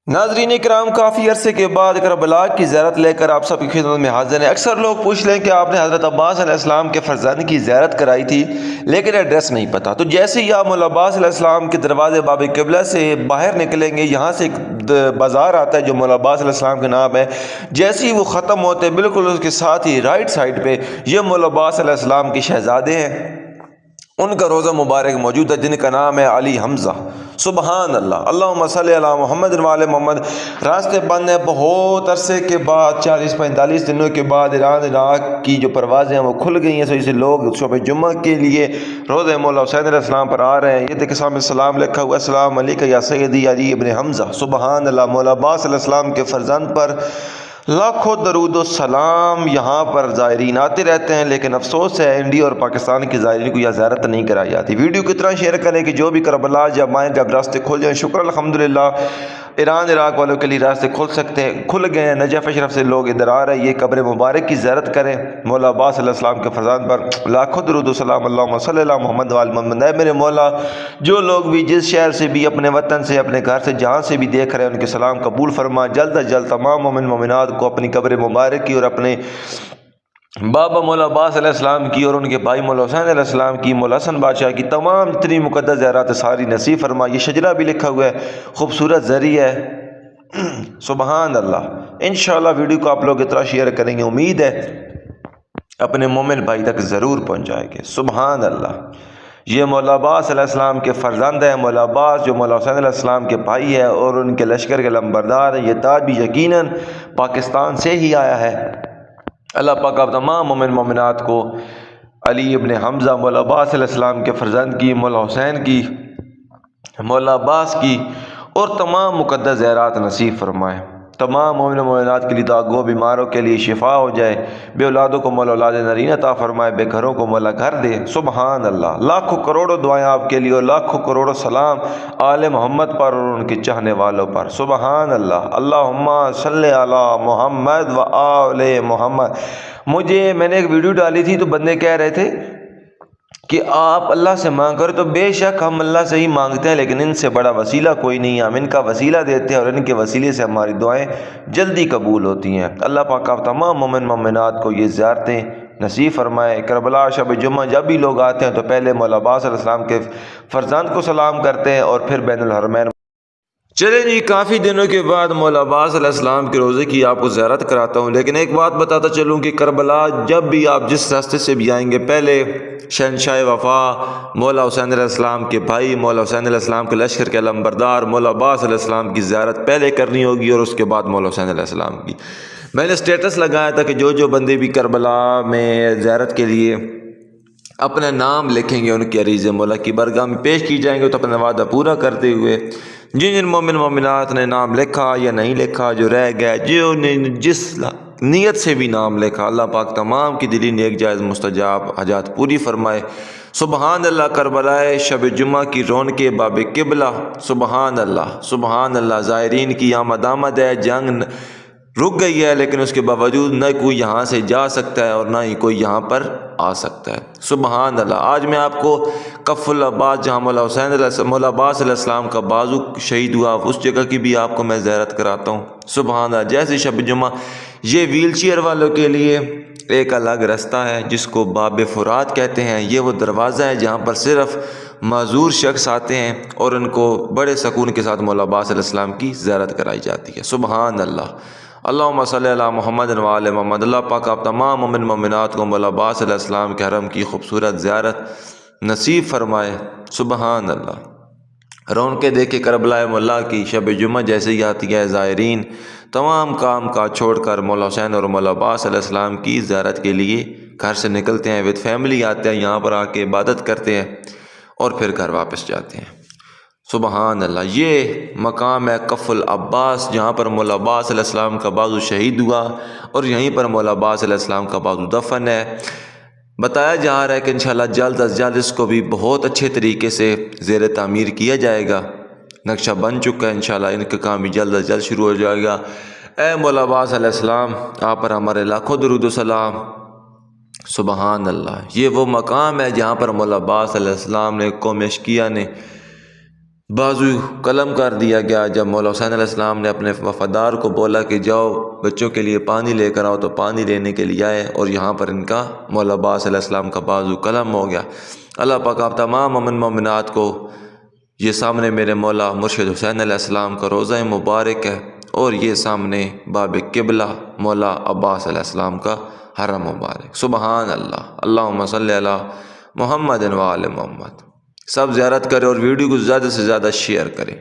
ناظرین کرام، کافی عرصے کے بعد کربلا کی زیارت لے کر آپ سب کی خدمت میں حاضر ہیں۔ اکثر لوگ پوچھ لیں کہ آپ نے حضرت عباس علیہ السلام کے فرزند کی زیارت کرائی تھی لیکن ایڈریس نہیں پتا۔ تو جیسے ہی آپ مولا عباس علیہ السلام کے دروازے باب قبلہ سے باہر نکلیں گے، یہاں سے ایک بازار آتا ہے جو مولا عباس علیہ السلام کے نام ہے، جیسے ہی وہ ختم ہوتے ہیں بالکل اس کے ساتھ ہی رائٹ سائڈ پہ یہ مولا عباس علیہ السلام کے شہزادے ہیں، ان کا روضہ مبارک موجود ہے جن کا نام ہے علی حمزہ۔ سبحان اللہ، اللہم صلی علی محمد وعلی محمد۔ راستے بند ہیں، بہت عرصے کے بعد 40-45 دنوں کے بعد ایران عراق کی جو پروازیں ہیں وہ کھل گئی ہیں، سو اسے لوگ صبح جمعہ کے لیے روضہ مولا حسین علیہ السلام پر آ رہے ہیں۔ یہ دیکھیں سامنے سلام لکھا ہوا ہے، السلام علیکہ یا سیدی علی ابن حمزہ۔ سبحان اللہ، مولا عباس علیہ السلام کے فرزند پر لاکھوں درود و سلام۔ یہاں پر زائرین آتے رہتے ہیں لیکن افسوس ہے انڈیا اور پاکستان کے زائرین کو یہ زیارت نہیں کرائی جاتی۔ ویڈیو کی طرح شیئر کریں کہ جو بھی کربلا جب آئیں جب راستے کھل جائیں۔ شکر الحمدللہ ایران عراق والوں کے لیے راستے کھل گئے ہیں۔ نجف اشرف سے لوگ ادھر آ رہے ہیں، یہ قبر مبارک کی زیارت کریں۔ مولا عباس علیہ السلام کے فرزند پر لاکھوں درود و سلام۔ اللہم صلی علی محمد وعلی محمد۔ اے میرے مولا، جو لوگ بھی جس شہر سے بھی، اپنے وطن سے، اپنے گھر سے، جہاں سے بھی دیکھ رہے ہیں، ان کے سلام قبول فرما۔ جلد از جلد تمام مومن مومنات کو اپنی قبر مبارک کی اور اپنے بابا مولا عباس علیہ السلام کی اور ان کے بھائی مولا حسین علیہ السلام کی، مولا حسن بادشاہ کی تمام اتنی مقدس زیارات ساری نصیب فرما۔ یہ شجرہ بھی لکھا ہوا ہے، خوبصورت ذریعہ ہے۔ سبحان اللہ۔ انشاءاللہ ویڈیو کو آپ لوگ اتنا شیئر کریں گے، امید ہے اپنے مومن بھائی تک ضرور پہنچائیں گے۔ سبحان اللہ۔ یہ مولا عباس علیہ السلام کے فرزند ہیں، مولا عباس جو مولا حسین علیہ السلام کے بھائی ہے اور ان کے لشکر کے لمبردار ہیں۔ یہ تاج بھی یقیناً پاکستان سے ہی آیا ہے۔ اللہ پاک آپ تمام مومن مومنات کو علی ابن حمزہ، مولا عباس علیہ السلام کے فرزند کی، مولا حسین کی، مولا عباس کی اور تمام مقدس زیارات نصیب فرمائے۔ تمام مومن مومنات کے لیے دعا گو، بیماروں کے لیے شفا ہو جائے، بے اولادوں کو مولا اولاد نرین عطا فرمائے، بے گھروں کو مولا گھر دے۔ سبحان اللہ۔ لاکھوں کروڑوں دعائیں آپ کے لیے اور لاکھوں کروڑوں سلام آل محمد پر اور ان کے چاہنے والوں پر۔ سبحان اللہ۔ اللہم صلی علی محمد و آل محمد۔ میں نے ایک ویڈیو ڈالی تھی تو بندے کہہ رہے تھے کہ آپ اللہ سے مانگ کرو، تو بے شک ہم اللہ سے ہی مانگتے ہیں لیکن ان سے بڑا وسیلہ کوئی نہیں ہے۔ ہم ان کا وسیلہ دیتے ہیں اور ان کے وسیلے سے ہماری دعائیں جلدی قبول ہوتی ہیں۔ اللہ پاک آپ تمام مومن مومنات کو یہ زیارتیں نصیب فرمائے۔ کربلا شب جمعہ جب بھی لوگ آتے ہیں تو پہلے مولا عباس علیہ السلام کے فرزند کو سلام کرتے ہیں اور پھر بین الحرمین۔ چلے جی، کافی دنوں کے بعد مولا عباس علیہ السلام کے روزے کی آپ کو زیارت کراتا ہوں، لیکن ایک بات بتاتا چلوں کہ کربلا جب بھی آپ جس راستے سے بھی آئیں گے، پہلے شہنشاہ وفا مولا حسین علیہ السلام کے بھائی، مولا حسین علیہ السلام کے لشکر کے علمبردار مولا عباس علیہ السلام کی زیارت پہلے کرنی ہوگی اور اس کے بعد مولا حسین علیہ السلام کی۔ میں نے اسٹیٹس لگایا تھا کہ جو بندے بھی کربلا میں زیارت کے لیے اپنا نام لکھیں گے ان کے عریضے مولا کی بارگاہ میں پیش کی جائیں گے، تو اپنا وعدہ پورا کرتے ہوئے جن مومن مومنات نے نام لکھا یا نہیں لکھا، جو رہ گیا، جو نے جس نیت سے بھی نام لکھا، اللہ پاک تمام کی دلی نیک جائز مستجاب حاجات پوری فرمائے۔ سبحان اللہ۔ کربلا شب جمعہ کی رونق باب قبلہ۔ سبحان اللہ، سبحان اللہ۔ زائرین کی آمد ہے، جنگ رک گئی ہے لیکن اس کے باوجود نہ کوئی یہاں سے جا سکتا ہے اور نہ ہی کوئی یہاں پر آ سکتا ہے۔ سبحان اللہ۔ آج میں آپ کو کف العباس جہاں مولا عباس علیہ السلام کا بازو شہید ہوا، اس جگہ کی بھی آپ کو میں زیارت کراتا ہوں۔ سبحان اللہ۔ جیسے شب جمعہ یہ ویل چیئر والوں کے لیے ایک الگ راستہ ہے جس کو باب فرات کہتے ہیں۔ یہ وہ دروازہ ہے جہاں پر صرف معذور شخص آتے ہیں اور ان کو بڑے سکون کے ساتھ مولا عباس علیہ السلام کی زیارت کرائی جاتی ہے۔ سبحان اللہ۔ اللہم صلی علی محمد وعلی محمد۔ اللہ پاک آپ تمام مومن مومنات کو مولا عباس علیہ السلام کے حرم کی خوبصورت زیارت نصیب فرمائے۔ سبحان اللہ۔ رونقیں دیکھے کربلا مولا کی شب جمعہ جیسے ہی آتی ہے، زائرین تمام کام کاج چھوڑ کر مولا حسین اور مولا عباس علیہ السلام کی زیارت کے لیے گھر سے نکلتے ہیں، وتھ فیملی آتے ہیں، یہاں پر آ کے عبادت کرتے ہیں اور پھر گھر واپس جاتے ہیں۔ سبحان اللہ۔ یہ مقام ہے کف العباس جہاں پر مولا عباس علیہ السلام کا بازو شہید ہوا اور یہیں پر مولا عباس علیہ السلام کا بازو دفن ہے۔ بتایا جا رہا ہے کہ انشاءاللہ جلد از جلد اس کو بھی بہت اچھے طریقے سے زیر تعمیر کیا جائے گا۔ نقشہ بن چکا ہے، انشاءاللہ ان کا کام بھی جلد از جلد شروع ہو جائے گا۔ اے مولا عباس علیہ السلام، آپ پر ہمارے لاکھوں درود و سلام۔ سبحان اللہ۔ یہ وہ مقام ہے جہاں پر مولا عباس علیہ السلام نے قوم اشقیہ نے بازو قلم کر دیا گیا جب مولا حسین علیہ السلام نے اپنے وفادار کو بولا کہ جاؤ بچوں کے لیے پانی لے کر آؤ، تو پانی لینے کے لیے آئے اور یہاں پر ان کا مولا عباس علیہ السلام کا بازو قلم ہو گیا۔ اللہ پاک آپ تمام مومن مومنات کو، یہ سامنے میرے مولا مرشد حسین علیہ السلام کا روضہ مبارک ہے اور یہ سامنے باب قبلہ مولا عباس علیہ السلام کا حرم مبارک۔ سبحان اللہ، اللہم صلی علی محمد و آل محمد۔ سب زیارت کرے اور ویڈیو کو زیادہ سے زیادہ شیئر کرے۔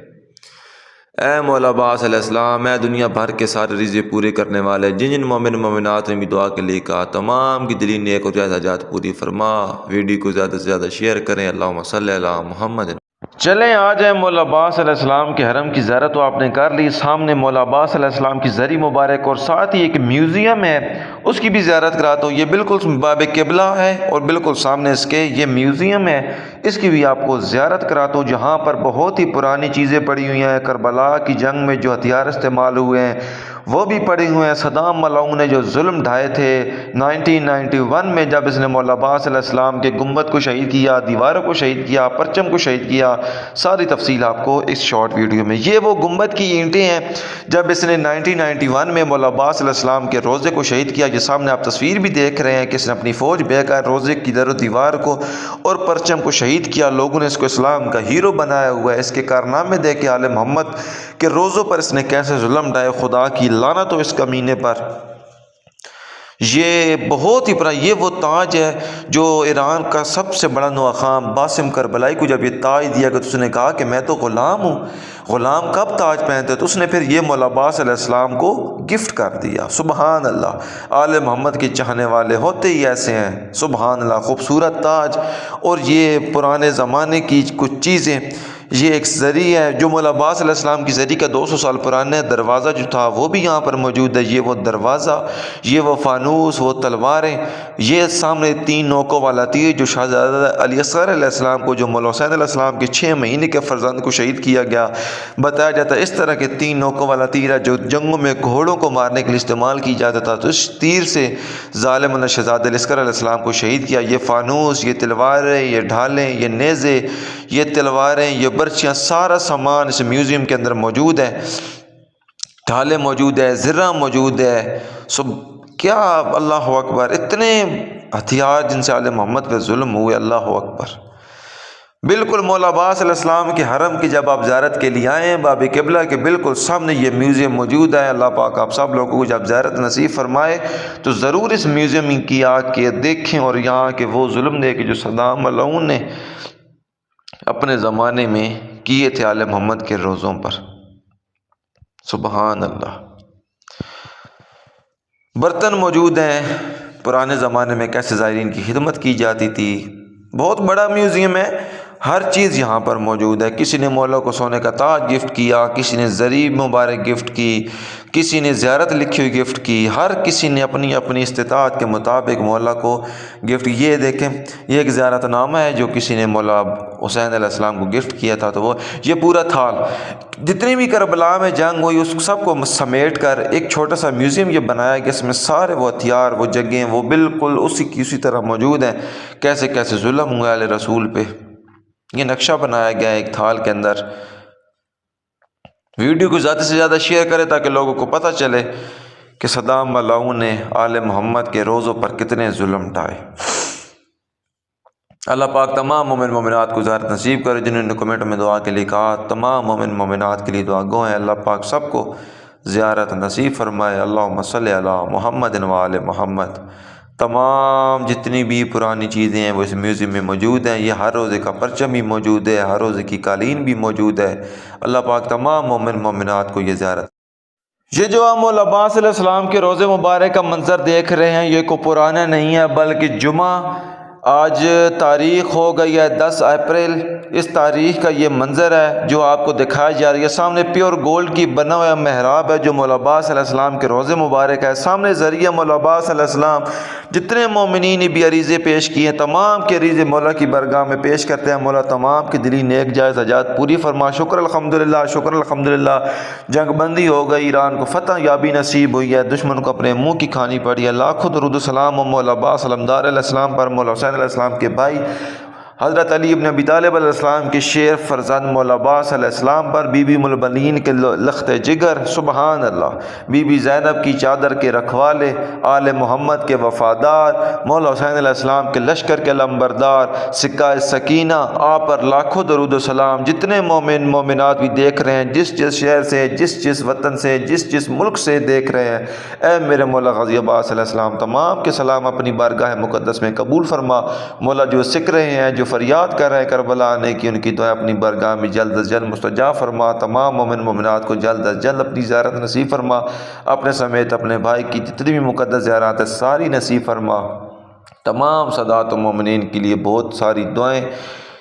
اے مولا عباس علیہ السلام، اے دنیا بھر کے سارے رضے پورے کرنے والے، جن جن مومن مومنات نے بھی دعا کے لیے کہا، تمام کی دلی نیک اور جائز حاجات پوری فرما۔ ویڈیو کو زیادہ سے زیادہ شیئر کریں۔ اللہم صلی علی محمد۔ چلیں آ جائیں مولا عباس علیہ السلام کے حرم کی زیارت تو آپ نے کر لی، سامنے مولا عباس علیہ السلام کی زری مبارک اور ساتھ ہی ایک میوزیم ہے، اس کی بھی زیارت کراتا ہوں۔ یہ بالکل باب قبلہ ہے اور بالکل سامنے اس کے یہ میوزیم ہے، اس کی بھی آپ کو زیارت کراتا ہوں، جہاں پر بہت ہی پرانی چیزیں پڑی ہوئی ہیں۔ کربلا کی جنگ میں جو ہتھیار استعمال ہوئے ہیں وہ بھی پڑے ہوئے ہیں۔ صدام ملعون نے جو ظلم ڈھائے تھے 1991 میں، جب اس نے مولا عباس علیہ السلام کے گنبد کو شہید کیا، دیواروں کو شہید کیا، پرچم کو شہید کیا، ساری تفصیل آپ کو اس شارٹ ویڈیو میں۔ یہ وہ گنبد کی اینٹیں ہیں جب اس نے 1991 میں مولا عباس علیہ السلام کے روضے کو شہید کیا۔ یہ سامنے آپ تصویر بھی دیکھ رہے ہیں کہ اس نے اپنی فوج بے کر روضے کی در و دیوار کو اور پرچم کو شہید کیا۔ لوگوں نے اس کو اسلام کا ہیرو بنایا ہوا ہے۔ اس کے کارنامے دیکھ کے آل محمد کے روزوں پر اس نے کیسے ظلم ڈھائے، خدا کی لعنت ہو اس کمینے پر۔ یہ بہت ہی یہ وہ تاج ہے جو ایران کا سب سے بڑا نواخان باسم کربلائی کو جب یہ تاج دیا کہ تو اس نے کہا کہ میں تو غلام ہوں، غلام کب تاج پہنتے، تو اس نے پھر یہ مولا عباس علیہ السلام کو گفٹ کر دیا۔ سبحان اللہ، آل محمد کے چاہنے والے ہوتے ہی ایسے ہیں۔ سبحان اللہ، خوبصورت تاج اور یہ پرانے زمانے کی کچھ چیزیں۔ یہ ایک زری ہے جو مولا عباس علیہ السلام کی زری کا 200 سال پرانا دروازہ جو تھا وہ بھی یہاں پر موجود ہے۔ یہ وہ دروازہ، یہ وہ فانوس، وہ تلواریں، یہ سامنے 3 نوکوں والا تیر جو شہزادہ علی اصغر علیہ السلام کو، جو مولا حسین علیہ السلام کے 6 مہینے کے فرزند کو شہید کیا گیا، بتایا جاتا ہے اس طرح کے 3 نوکوں والا تیر ہے جو جنگوں میں گھوڑوں کو مارنے کے لیے استعمال کی جاتا تھا۔ تو اس تیر سے ظالم نے شہزادہ علی اصغر علیہ السلام کو شہید کیا۔ یہ فانوس، یہ تلواریں، یہ ڈھالیں، یہ نیزے، یہ تلواریں، یہ برچیاں، سارا سامان اس میوزیم کے اندر موجود ہے۔ ڈھالیں موجود ہے، زرہ موجود ہے۔ کیا اللہ اکبر، اتنے ہتھیار جن سے آل محمد پہ ظلم ہوئے، اللہ اکبر۔ بالکل مولا عباس علیہ السلام کے حرم کی جب آپ زیارت کے لیے آئیں، باب قبلہ کے بالکل سامنے یہ میوزیم موجود ہے۔ اللہ پاک آپ سب لوگوں کو جب زیارت نصیب فرمائے تو ضرور اس میوزیم کی آ کے دیکھیں اور یہاں کے وہ ظلم دیکھیں جو صدام ملعون نے اپنے زمانے میں کیے تھے آل محمد کے روزوں پر۔ سبحان اللہ۔ برتن موجود ہیں، پرانے زمانے میں کیسے زائرین کی خدمت کی جاتی تھی۔ بہت بڑا میوزیم ہے، ہر چیز یہاں پر موجود ہے۔ کسی نے مولا کو سونے کا تاج گفٹ کیا، کسی نے زری مبارک گفٹ کی، کسی نے زیارت لکھی ہوئی گفٹ کی، ہر کسی نے اپنی اپنی استطاعت کے مطابق مولا کو گفٹ۔ یہ دیکھیں، یہ ایک زیارت نامہ ہے جو کسی نے مولا حسین علیہ السلام کو گفٹ کیا تھا، تو وہ یہ پورا تھال جتنی بھی کربلا میں جنگ ہوئی اس سب کو سمیٹ کر ایک چھوٹا سا میوزیم یہ بنایا کہ اس میں سارے وہ ہتھیار، وہ جگہیں، وہ بالکل اسی طرح موجود ہیں، کیسے کیسے ظلم ہوا علیہ رسول پہ۔ یہ نقشہ بنایا گیا ہے ایک تھال کے اندر۔ ویڈیو کو زیادہ سے زیادہ شیئر کرے تاکہ لوگوں کو پتہ چلے کہ صدام ملعون نے آل محمد کے روزوں پر کتنے ظلم ڈھائے۔ اللہ پاک تمام مومن مومنات کو زیارت نصیب کرے۔ جنہوں نے کمنٹ میں دعا کے لیے کہا، تمام مومن مومنات کے لیے دعا گو ہیں۔ اللہ پاک سب کو زیارت نصیب فرمائے۔ اللہم صلی علی محمد و آل محمد۔ تمام جتنی بھی پرانی چیزیں ہیں وہ اس میوزیم میں موجود ہیں۔ یہ ہر روزے کا پرچم بھی موجود ہے، ہر روزے کی قالین بھی موجود ہے۔ اللہ پاک تمام مومن مومنات کو یہ زیارت۔ یہ جو آپ مولا عباس علیہ السلام کے روزے مبارک کا منظر دیکھ رہے ہیں، یہ کوئی پرانا نہیں ہے بلکہ جمعہ، آج تاریخ ہو گئی ہے 10 اپریل۔ اس تاریخ کا یہ منظر ہے جو آپ کو دکھایا جا رہی ہے۔ سامنے پیور گولڈ کی بنا ہوا محراب ہے جو مولا عباس علیہ السلام کے روزے مبارک ہے۔ سامنے ذریعہ مولا عباس علیہ السلام جتنے مومنین نے بھی عریضے پیش کیے ہیں، تمام کے عریضے مولا کی برگاہ میں پیش کرتے ہیں۔ مولا تمام کی دلی نیک جائز حاجات پوری فرما۔ شکر الحمدللہ، شکر الحمدللہ۔ جنگ بندی ہو گئی، ایران کو فتح یابی نصیب ہوئی ہے، دشمن کو اپنے منہ کی کھانی پڑی ہے۔ لاکھوں درود و سلام مولا عباس علمدار علیہ السلام پر، مولا حسین علیہ السلام کے بھائی حضرت علی ابن ابی طالب علیہ السلام کے شیر فرزند مولا عباس علیہ السلام پر، بی بی ام البنین کے لخت جگر، سبحان اللہ، بی بی زینب کی چادر کے رکھوالے، آل محمد کے وفادار، مولا حسین علیہ السلام کے لشکر کے لمبردار، سکہ سکینہ، آپ پر لاکھوں درود و سلام۔ جتنے مومن مومنات بھی دیکھ رہے ہیں، جس شہر سے، جس وطن سے، جس ملک سے دیکھ رہے ہیں، اے میرے مولا غازی عباس علیہ السلام تمام کے سلام اپنی بارگاہ مقدس میں قبول فرما۔ مولا جو سکھ رہے ہیں، جو فریاد کر رہے ہیں کربلا آنے کی، ان کی دعائیں اپنی بارگاہ میں جلد از جلد مستجاب فرما۔ تمام مومن مومنات کو جلد از جلد اپنی زیارت نصیب فرما، اپنے سمیت اپنے بھائی کی جتنی بھی مقدس زیارات ہے ساری نصیب فرما۔ تمام سادات و مومنین کے لیے بہت ساری دعائیں۔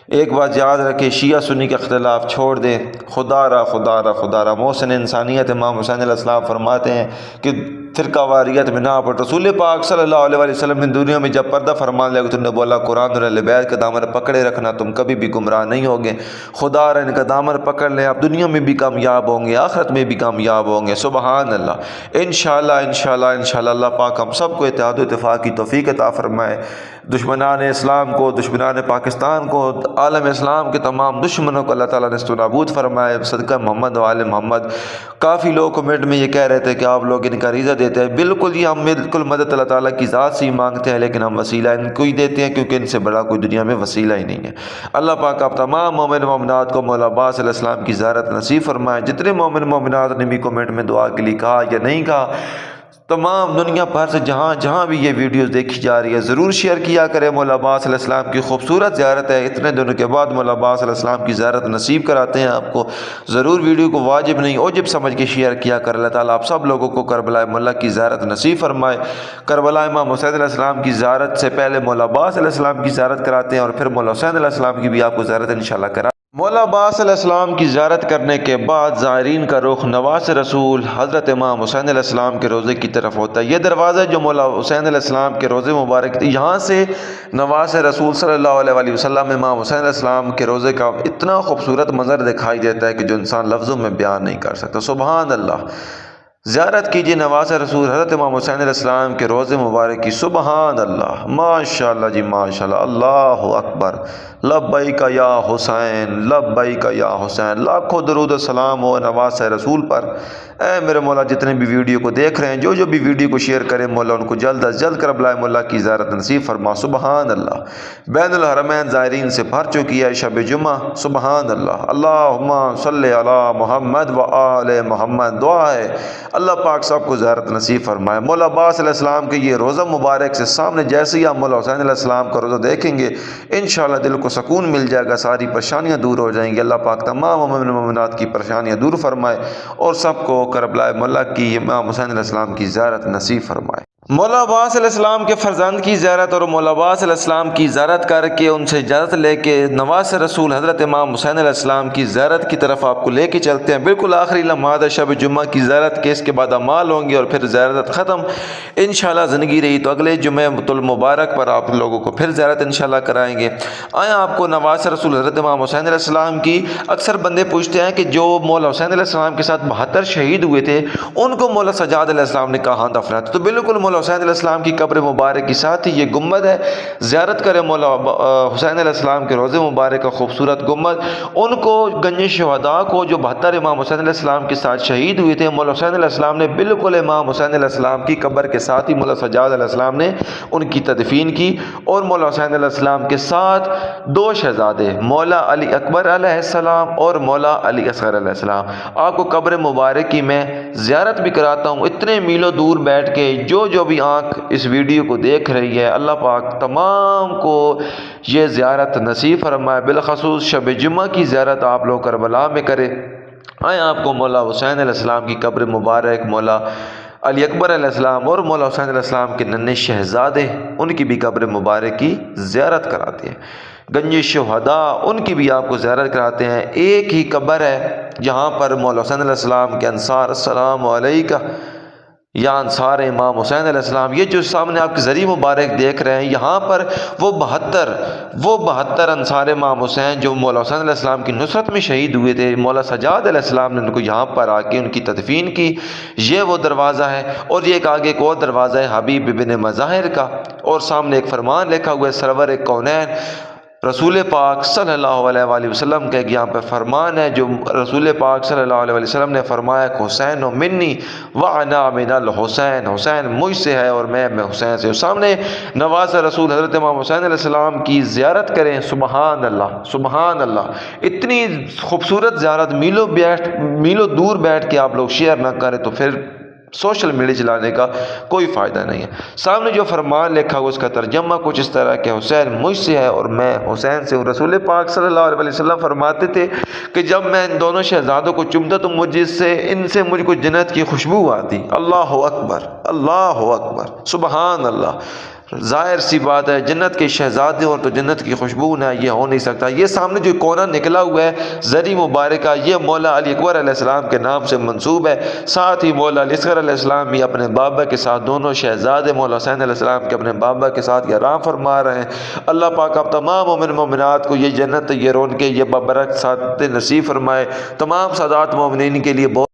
ایک بات یاد رکھے، شیعہ سنی کا اختلاف چھوڑ دیں، خدا را محسن انسانیت امام حسین علیہ السلام فرماتے ہیں کہ فرقہ واریت میں نہ پڑ۔ رسول پاک صلی اللہ علیہ وسلم نے دنیا میں جب پردہ فرمان لیا، تم نے بولا قرآن اور اہل بیت کا دامن پکڑے رکھنا، تم کبھی بھی گمراہ نہیں ہوگے۔ خدا را ان کا دامن پکڑ لیں، آپ دنیا میں بھی کامیاب ہوں گے، آخرت میں بھی کامیاب ہوں گے، سبحان اللہ۔ انشاءاللہ اللہ پاک ہم سب کو اتحاد و اتفاق کی توفیق عطا فرمائے۔ دشمنان اسلام کو، دشمنان پاکستان کو، عالم اسلام کے تمام دشمنوں کو اللہ تعالیٰ نے نابود فرمائے صدقہ محمد و آل محمد۔ کافی لوگ کمنٹ میں یہ کہہ رہے تھے کہ آپ لوگ ان کا ریزہ دیتے ہیں، بالکل یہ ہم بالکل مدد اللہ تعالیٰ کی ذات سے ہی مانگتے ہیں، لیکن ہم وسیلہ ان کو ہی دیتے ہیں کیونکہ ان سے بڑا کوئی دنیا میں وسیلہ ہی نہیں ہے۔ اللہ پاک آپ تمام مومن مومنات کو مولا عباس علیہ السلام کی زیارت نصیب فرمائے۔ جتنے مومن مومنات نے بھی کمنٹ میں دعا کے لیے کہا یا نہیں کہا، تمام دنیا بھر سے جہاں بھی یہ ویڈیوز دیکھی جا رہی ہے ضرور شیئر کیا کرے۔ مولا عباس علیہ السلام کی خوبصورت زیارت ہے، اتنے دنوں کے بعد مولا عباس علیہ السلام کی زیارت نصیب کراتے ہیں آپ کو۔ ضرور ویڈیو کو واجب نہیں اوجب سمجھ کے شیئر کیا کر۔ اللہ تعالیٰ آپ سب لوگوں کو کربلا مولا کی زیارت نصیب فرمائے۔ کربلا امام حسین علیہ السلام کی زیارت سے پہلے مولا عباس علیہ السلام کی زیارت کراتے ہیں، اور پھر مولا حسین علیہ السلام کی بھی آپ کو زیارت انشاءاللہ کرا۔ مولا عباس علیہ السلام کی زیارت کرنے کے بعد زائرین کا رخ نواز رسول حضرت امام حسین علیہ السلام کے روضے کی طرف ہوتا ہے۔ یہ دروازہ جو مولا حسین علیہ السلام کے روضے مبارک، یہاں سے نواز رسول صلی اللہ علیہ وسلم امام حسین علیہ السلام کے روضے کا اتنا خوبصورت منظر دکھائی دیتا ہے کہ جو انسان لفظوں میں بیان نہیں کر سکتا۔ سبحان اللہ۔ زیارت کیجیے نواز رسول حضرت امام حسین علیہ السلام کے روضے مبارک کی۔ سبحان اللہ، ماشاءاللہ جی ماشاءاللہ، اللہ اکبر، لبیک یا حسین، لبیک یا حسین۔ لاکھوں درود و سلام ہو نواز رسول پر۔ اے میرے مولا جتنے بھی ویڈیو کو دیکھ رہے ہیں، جو بھی ویڈیو کو شیئر کریں، مولا ان کو جلد از جلد کربلا مولا کی زیارت نصیب فرما۔ سبحان اللہ۔ بین الحرمین زائرین سے بھر چکی ہے شب جمعہ۔ سبحان اللہ۔ اللہم صلی علی محمد و آل محمد۔ دعا ہے اللہ پاک سب کو زیارت نصیب فرمائے۔ مولا عباس علیہ السلام کے یہ روضہ مبارک سے سامنے جیسے ہی آپ مولا حسین علیہ السلام کا روضہ دیکھیں گے، انشاءاللہ دل کو سکون مل جائے گا، ساری پریشانیاں دور ہو جائیں گی۔ اللہ پاک تمام مومن مومنات کی پریشانیاں دور فرمائے، اور سب کو کربلا مولا کی امام حسین علیہ السلام کی زیارت نصیب فرمائے۔ مولا عباس علیہ السلام کے فرزند کی زیارت اور مولا عباس علیہ السلام کی زیارت کر کے ان سے اجازت لے کے نواز رسول حضرت امام حسین علیہ السلام کی زیارت کی طرف آپ کو لے کے چلتے ہیں۔ بالکل آخری لمحات شب جمعہ کی زیارت کے، اس کے بعد اعمال ہوں گے اور پھر زیارت ختم انشاءاللہ۔ زندگی رہی تو اگلے جمعہ المبارک پر آپ لوگوں کو پھر زیارت انشاءاللہ کرائیں گے۔ آیا آپ کو نواز رسول حضرت امام حسین علیہ السلام کی، اکثر بندے پوچھتے ہیں کہ جو مولا حسین علیہ السلام کے ساتھ 72 شہید ہوئے تھے ان کو مولا سجاد علیہ السلام نے کہاں دفنا تھا؟ تو بالکل مولا حسین علیہ السلام کی قبر مبارک کے ساتھ ہی یہ گنبد ہے، زیارت کریں مولا حسین علیہ السلام کے روضے مبارک کا خوبصورت گنبد۔ ان کو گنج شہداء کو جو 72 امام حسین علیہ السلام کے ساتھ شہید ہوئے تھے، مولا حسین علیہ السلام نے بالکل امام حسین علیہ السلام کی قبر کے ساتھ ہی مولا سجاد علیہ السلام نے ان کی تدفین کی، اور مولا حسین علیہ السلام کے ساتھ 2 شہزادے مولا علی اکبر علیہ السلام اور مولا علی اصغر علیہ السلام۔ آپ کو قبر مبارک کی میں زیارت بھی کراتا ہوں اتنے میلوں دور بیٹھ کے۔ جو بھی آنکھ اس ویڈیو کو دیکھ رہی ہے، اللہ پاک تمام کو یہ زیارت نصیب فرمائے۔ بالخصوص شب جمعہ کی زیارت آپ لوگ کربلا میں کرے۔ آئے آپ کو مولا حسین علیہ السلام کی قبر مبارک، مولا علی اکبر علیہ السلام اور مولا حسین علیہ السلام کے ننھے شہزادے، ان کی بھی قبر مبارک کی زیارت کراتے ہیں۔ گنج شہداء ان کی بھی آپ کو زیارت کراتے ہیں۔ ایک ہی قبر ہے جہاں پر مولا حسین علیہ السلام کے انصار السلام علیکہ یا انصار امام حسین علیہ السلام، یہ جو سامنے آپ کے ذریعہ مبارک دیکھ رہے ہیں، یہاں پر وہ 72 انصار امام حسین جو مولا حسین علیہ السلام کی نصرت میں شہید ہوئے تھے، مولا سجاد علیہ السلام نے ان کو یہاں پر آ کے ان کی تدفین کی۔ یہ وہ دروازہ ہے، اور یہ ایک آگے ایک اور دروازہ ہے حبیب ابن مظاہر کا، اور سامنے ایک فرمان لکھا ہوا ہے سرور کونین رسول پاک صلی اللہ علیہ وآلہ وسلم کا ایک یہاں پہ فرمان ہے جو رسول پاک صلی اللہ علیہ وآلہ وسلم نے فرمایا کہ حسین و منی وَأَنَا مِنَ الْحُسَيْنِ، حسین مجھ سے ہے اور میں حسین سے ہوں۔ سامنے نواز رسول حضرت امام حسین علیہ السلام کی زیارت کریں، سبحان اللہ سبحان اللہ۔ اتنی خوبصورت زیارت میلوں دور بیٹھ کے آپ لوگ شیئر نہ کریں تو پھر سوشل میڈیا چلانے کا کوئی فائدہ نہیں ہے۔ سامنے جو فرمان لکھا ہوا اس کا ترجمہ کچھ اس طرح کہ حسین مجھ سے ہے اور میں حسین سے ہوں۔ رسول پاک صلی اللہ علیہ وسلم فرماتے تھے کہ جب میں ان دونوں شہزادوں کو چومتا تو ان سے مجھ کو جنت کی خوشبو آتی۔ اللہ اکبر اللہ اکبر سبحان اللہ۔ ظاہر سی بات ہے جنت کے شہزادے اور تو جنت کی خوشبو نہ یہ ہو نہیں سکتا۔ یہ سامنے جو کونا نکلا ہوا ہے زری مبارکہ، یہ مولا علی اکبر علیہ السلام کے نام سے منسوب ہے۔ ساتھ ہی مولا علی اصغر علیہ السلام بھی اپنے بابا کے ساتھ، دونوں شہزادے مولا حسین علیہ السلام کے اپنے بابا کے ساتھ یہ آرام فرما رہے ہیں۔ اللہ پاک آپ تمام مومن مومنات کو یہ جنت، یہ رونقیں، یہ بابرکت سعادت نصیب فرمائے۔ تمام سادات مومنین کے لیے بہت